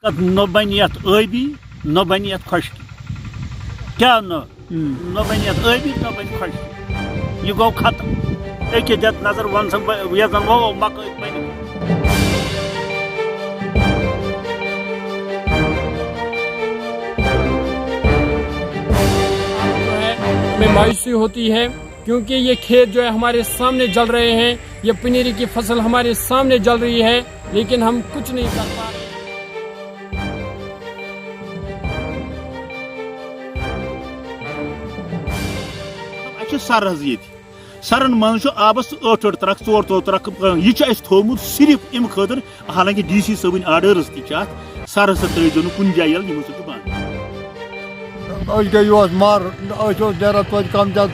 نہ بن یتھ ٲبی نہ بن یتھ خۄشکی کیا نہ بن یتھ ٲبی نہ بن خۄشکی یہ گو ختم ایک دت نظر ون سا یتھ زن وو مکٲے بنہِ میں مایوسی ہوتی ہے کیونکہ یہ کھیت جو ہے ہمارے سامنے جل رہے ہیں، یہ پنیری کی فصل ہمارے سامنے جل رہی ہے لیکن ہم کچھ نہیں کر پا رہے۔ سر حظ یہ سرن من آبس 8 ٹرک 4 ٹرک یہ تھومت صرف ام خاطر حالانکہ ڈی سی صبن آرڈرز تہ سر ہسا ترجو کن جائے یل یمو سب بند گئی مار نیران توتہ کم زیادہ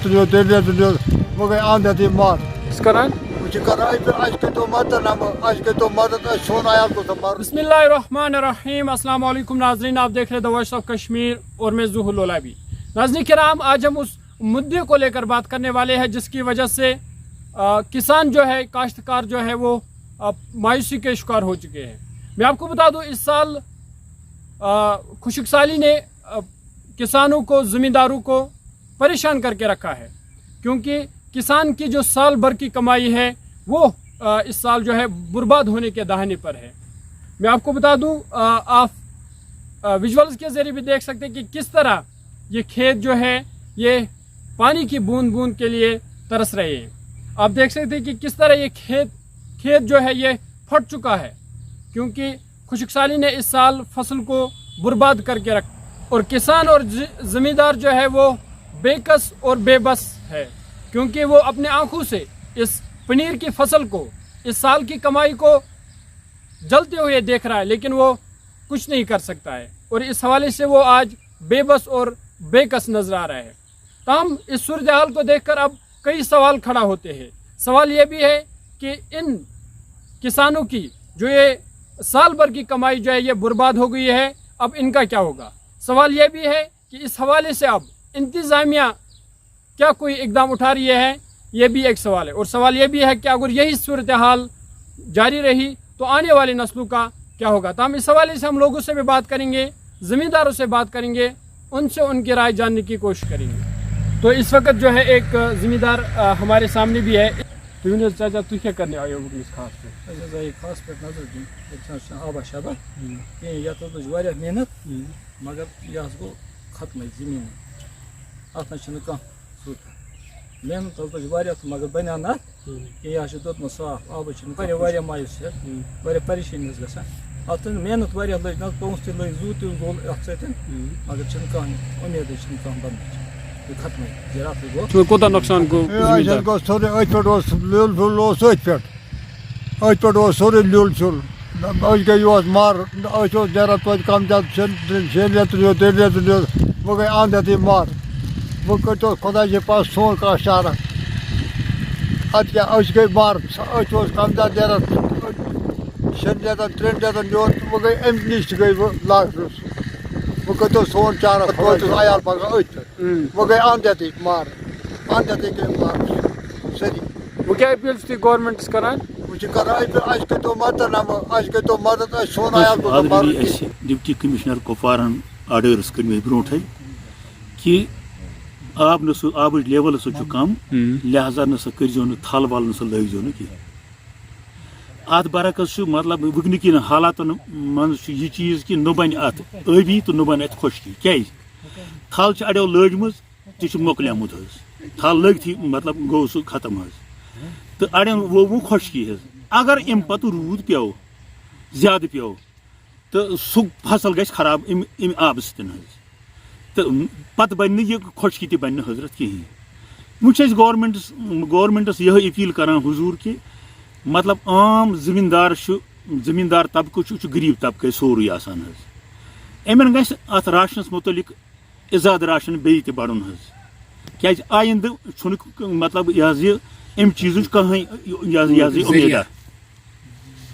6 ریت وہ گئی اندھی مار بسم اللہ الرحمن الرحیم، السلام علیکم ناظرین، آپ دیکھ رہے ہیں دی وائس آف کشمیر اور میں ظہور لولابی۔ ناظرین کرام، آج ہم اس مدعے کو لے کر بات کرنے والے ہیں جس کی وجہ سے کسان جو ہے، کاشتکار جو ہے وہ مایوسی کے شکار ہو چکے ہیں۔ میں آپ کو بتا دوں اس سال خشک سالی نے کسانوں کو، زمینداروں کو پریشان کر کے رکھا ہے کیونکہ کسان کی جو سال بھر کی کمائی ہے وہ اس سال جو ہے برباد ہونے کے دہانے پر ہے۔ میں آپ کو بتا دوں، آپ ویژولز کے ذریعے بھی دیکھ سکتے ہیں کہ کس طرح یہ کھیت جو ہے یہ پانی کی بوند بوند کے لیے ترس رہے ہیں۔ آپ دیکھ سکتے ہیں کہ کس طرح یہ کھیت جو ہے یہ پھٹ چکا ہے کیونکہ خشک سالی نے اس سال فصل کو برباد کر کے رکھا اور کسان اور زمیندار جو ہے وہ بے کس اور بے بس ہے کیونکہ وہ اپنے آنکھوں سے اس پنیر کی فصل کو، اس سال کی کمائی کو جلتے ہوئے دیکھ رہا ہے لیکن وہ کچھ نہیں کر سکتا ہے اور اس حوالے سے وہ آج بے بس اور بے کس نظر آ رہا ہے۔ تاہم اس صورتحال کو دیکھ کر اب کئی سوال کھڑا ہوتے ہیں۔ سوال یہ بھی ہے کہ ان کسانوں کی جو یہ سال بھر کی کمائی جو ہے یہ برباد ہو گئی ہے، اب ان کا کیا ہوگا؟ سوال یہ بھی ہے کہ اس حوالے سے اب انتظامیہ کیا کوئی اقدام اٹھا رہی ہے، یہ بھی ایک سوال ہے۔ اور سوال یہ بھی ہے کہ اگر یہی صورتحال جاری رہی تو آنے والی نسلوں کا کیا ہوگا؟ تو ہم اس حوالے سے ہم لوگوں سے بھی بات کریں گے، زمینداروں سے بات کریں گے، ان سے ان کی رائے جاننے کی کوشش کریں گے۔ تو اس وقت جو ہے ایک زمیندار ہمارے سامنے بھی ہے۔ تو چاچا تھی کیا کرنے آئے ہو اس خاص پہ؟ خاص پہ نظر دن آبا شابہ یتھ واریاہ محنت مگر یہ گو ختم زمین ات کھانا صورت محنت واریاہ مگر بنیا نا یہ دتمت صاف آبچ واریاہ مایوس واریاہ پریشانی گژھان ات محنت واریاہ لگ نا پونسہٕ تہِ لٔگۍ زوٗ تہِ گوٚل اتھ سۭتۍ مگر چھنہٕ کانٛہہ اُمیدٕے چھنہٕ کانٛہہ بننٕچ ختم زراعت گوٚو کوتاہ نقصان گوٚو؟ گوٚو سورُے أتھۍ پٮ۪ٹھ لیُل ویُل اوس أتھۍ پٮ۪ٹھ اوس سورُے لیُل شُل أسۍ گٔے یور مار أسۍ اوس نیران توتہِ کم زیادہ 6 ریت 3 ریت وۄنۍ گٔے اندھی مار وۄنۍ کٔرۍتو خۄداے چھِ پاس سون کانٛہہ چارہ ادٕ کیٛاہ أسۍ گٔے مار أسۍ اوس کم زیادہ نیران 6 ریتن 3 ریتن یور وۄنۍ گٔے أمۍ نِش تہِ گٔے وۄنۍ لاگرس وۄنۍ کٔرۍتو سون چارہ توتہِ عیال پگاہ أتھۍ پٮ۪ٹھ وۄنۍ گٔے اندھی مار اندھی گٔے مار سٲری۔ وہ کیا اپیل تھی گورنمنٹس کران؟ وہ چھِ کران اَسہِ کٔرۍتو مدد اَسہِ کٔرۍتو مدد اَسہِ سون عیال گوٚژھ مَرُن کِہیٖنۍ۔ ڈپٹی کمشنر کپوارن آرڈرز کٔرمٕتۍ برونٹھے کہ آبٕچ لیول ہسا چھُ کم لہذا نسا کٔرزیو نہٕ تھل ول نسا لٲگزیو نہٕ کینٛہہ۔ اتھ برعکس چھُ مطلب وٕنکِکٮ۪ن حالاتن منٛز چھُ یہِ چیٖز کہ نہ بنہِ اتھ ٲبی تہٕ نہ بنہِ اتھ خۄشکی کیازِ تھل چھِ اڑیو لٲجمٕژ تہِ چھُ مۄکلیومُت حظ تھل لٲگتھی مطلب گوٚو سُہ ختم حظ تہٕ اڑٮ۪ن ووٚو خۄشکی حظ اگر امہِ پتہٕ روٗد پیٚو زیادٕ پیٚو تہٕ سُہ فصل گژھِ خراب امہِ آبہٕ سۭتۍ حظ تہٕ پتہٕ بنہِ نہٕ یہِ خۄشکی تہِ بنہِ نہٕ حضرت کِہیٖنۍ۔ وۄنۍ چھِ أسۍ گورمنٹس یِہے اپیٖل کران حضوٗر کہِ مطلب عام زمیٖندار طبقہٕ چھُ غریٖب طبقہٕ سورُے آسان حظ یِمن گژھِ اتھ راشنس متعلق اِزاد راشن بیٚیہِ تہِ بڑُن حظ کیازِ آیندٕ چھُنہٕ مطلب یہِ حظ یہِ امہِ چیٖزٕچ کٕہٕنۍ یہِ حظ یہِ اُمیدا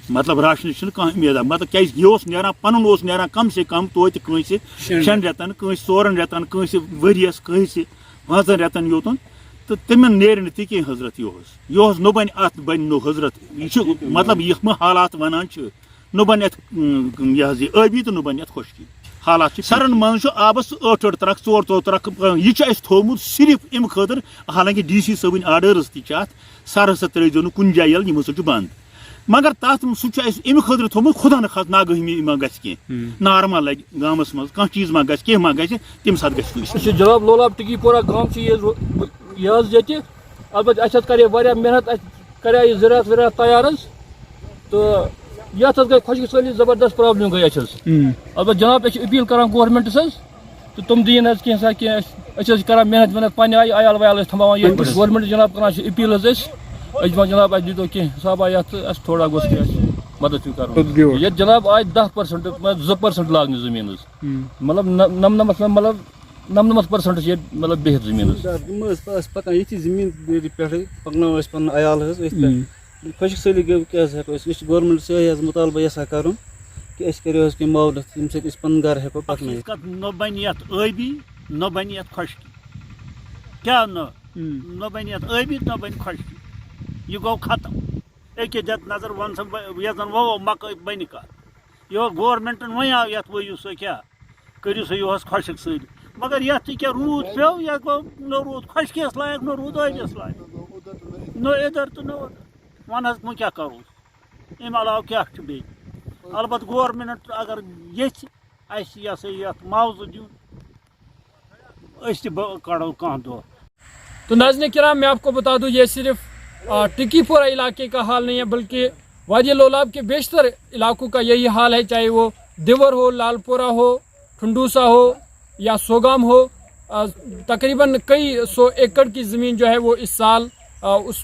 مطلب راشنٕچ چھنہٕ کانٛہہ اُمیدا مطلب کیازِ یہِ اوس نیران پنُن اوس نیران کم سے کم توتہِ کٲنٛسہِ 6 ریتن کٲنٛسہِ 4 ریتن کٲنٛسہِ ؤرۍیس کٲنٛسہِ 5 ریتن یوتن تہٕ تِمن نیرِ نہٕ تہِ کینٛہہ حضرت یِہُس نہ بنہِ اتھ بنہِ نوٚو حضرت یہِ چھُ مطلب یِم حالات ونان چھِ نہ بن یہ ٲبی تو نہ بن خشکی حالات سرن من آبس 8 ترک 4 ترک یہ تھومت صرف ام خاطر حالانکہ ڈی سی صٲبٕنۍ آرڈرز تہ سر ہسا ترٛٲیزیو نہٕ کُنہِ جایہِ ییٚلہِ یِمو سۭتۍ چھُ بنٛد مگر تَتھ سُہ چھُ اَسہِ اَمہِ خٲطرٕ تھوٚمُت خۄدا نہ خاص ناگہٲمی ما گژھِ کینٛہہ نار ما لگہِ گامَس منٛز کانٛہہ چیٖز ما گژھِ کینٛہہ ما گژھِ تَمہِ ساتہٕ گژھِ سُہ جناب لولاب ٹکی پورہ گام یہ ییٚتہِ البتہ اَسہِ حظ کرے واریاہ محنت اَسہِ کرے یہِ زِراعت وِراعت تیار حظ تہٕ یَتھ حظ گٔے خۄشکی سٲلی زبردست پرابلم گٔے اَسہِ حظ البتہ جناب أسۍ چھِ اپیٖل کران گورمنٹس حظ تہٕ تِم دِیِن حظ کینٛہہ سا کینٛہہ أسۍ حظ چھِ کران محنت وحنت پننہِ آیہِ عیال ویال ٲسۍ تھاوان ییٚتہِ پٮ۪ٹھ گورمنٹ جناب کران چھِ اپیٖل حظ أسۍ چھِ دپان جناب اَسہِ دیٖتو کینٛہہ حسابا یَتھ تہٕ اَسہِ تھوڑا گوٚژھ کینٛہہ اَسہِ مدد ہیوٗ کرُن ییٚتہِ جناب آے 10% مطلب 2% لاگنہٕ زٔمیٖن حظ مطلب نَمنَمَتھ% چھِ ییٚتہِ مطلب بِہِتھ زٔمیٖن حظ تِم ٲسۍ پَکان ییٚتھی زٔمیٖندٲری پٮ۪ٹھٕے پَکناوان ٲسۍ پَنُن عیال حظ أتھۍ پٮ۪ٹھ خۄشک سٲلی گٔے کیٛاہ حظ ہٮ۪کو أسۍ چھِ گورمنٹَس یِہوٚے حظ مُطالبہٕ یَژھان کَرُن کہِ أسۍ کٔرِو حظ کینٛہہ معاونت ییٚمہِ سۭتۍ أسۍ پَنُن گرٕ ہٮ۪کو پَکنٲیِتھ نہ بن یتھ ٲبی نہ بن یتھ خشکی کیا نہ بن یتھ ٲبی نہ بن خشکی یہ گو ختم ایک دت نظر ون سا یتھ زن وو مکٲے بنہِ کر یہ گورمنٹن ونیو یتھ ؤیو سا کیا کٔرِو سا یہس خۄشک سٲری مگر یتھ تہِ کیٛاہ روٗد پیوٚو یتھ گوٚو نہ روٗد خۄشکیَس لایق نہ روٗد ٲبیَس لایق نہ اِدھر تہٕ نہ اُدھر ون حظ وۄنۍ کیٛاہ کرو امہِ علاوٕ کیٛاہ چھُ بیٚیہِ البتہ گورمنٹ اگر یژھِ اَسہِ یہِ ہسا یتھ معاوضہٕ دیُن أسۍ تہِ کڑو کانٛہہ دۄہ. تو ناظرین کرام میں آپ کو بتا دوں یہ صرف ٹکی پورہ علاقے کا حال نہیں ہے بلکہ وادی لولاب کے بیشتر علاقوں کا یہی حال ہے چاہے وہ دیور ہو لال پورہ ہو ٹھنڈوسا ہو یا سوگام ہو تقریباً کئی 100 ایکڑ کی زمین جو ہے وہ اس سال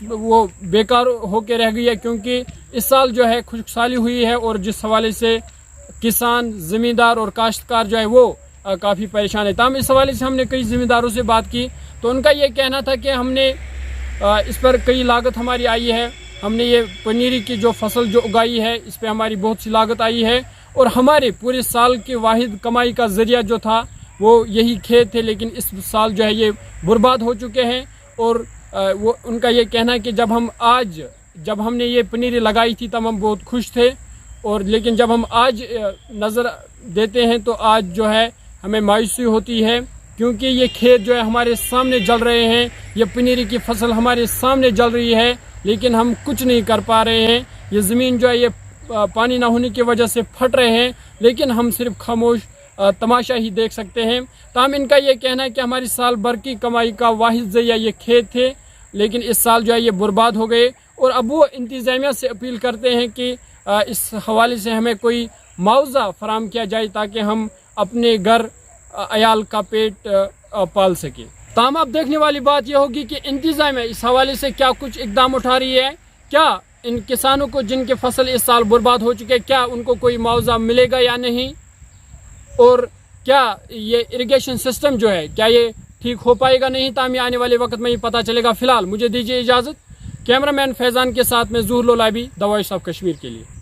وہ بیکار ہو کے رہ گئی ہے کیونکہ اس سال جو ہے خشک سالی ہوئی ہے اور جس حوالے سے کسان زمیندار اور کاشتکار جو ہے وہ کافی پریشان ہے. تاہم اس حوالے سے ہم نے کئی زمینداروں سے بات کی تو ان کا یہ کہنا تھا کہ ہم نے اس پر کئی لاگت ہماری آئی ہے ہم نے یہ پنیری کی جو فصل جو اگائی ہے اس پہ ہماری بہت سی لاگت آئی ہے اور ہمارے پورے سال کے واحد کمائی کا ذریعہ جو تھا وہ یہی کھیت تھے لیکن اس سال جو ہے یہ برباد ہو چکے ہیں. اور وہ ان کا یہ کہنا ہے کہ جب ہم نے یہ پنیری لگائی تھی تب ہم بہت خوش تھے اور لیکن جب ہم آج نظر دیتے ہیں تو آج جو ہے ہمیں مایوسی ہوتی ہے کیونکہ یہ کھیت جو ہے ہمارے سامنے جل رہے ہیں یہ پنیری کی فصل ہمارے سامنے جل رہی ہے لیکن ہم کچھ نہیں کر پا رہے ہیں. یہ زمین جو ہے یہ پانی نہ ہونے کی وجہ سے پھٹ رہے ہیں لیکن ہم صرف خاموش تماشا ہی دیکھ سکتے ہیں. تاہم ان کا یہ کہنا ہے کہ ہماری سال بھر کی کمائی کا واحد ذریعہ یہ کھیت تھے لیکن اس سال جو ہے یہ برباد ہو گئے اور اب وہ انتظامیہ سے اپیل کرتے ہیں کہ اس حوالے سے ہمیں کوئی معاوضہ فراہم کیا جائے تاکہ ہم اپنے گھر عیال کا پیٹ پال سکیں. تاہم اب دیکھنے والی بات یہ ہوگی کہ انتظامیہ اس حوالے سے کیا کچھ اقدام اٹھا رہی ہے. کیا ان کسانوں کو جن کے فصل اس سال برباد ہو چکے کیا ان کو کوئی معاوضہ ملے گا یا نہیں اور کیا یہ اریگیشن سسٹم جو ہے کیا یہ ٹھیک ہو پائے گا نہیں. تاہم آنے والے وقت میں یہ پتہ چلے گا. فی الحال مجھے دیجیے اجازت. کیمرہ مین فیضان کے ساتھ میں ظہور لولابی، دا وائس آف کشمیر کے لیے.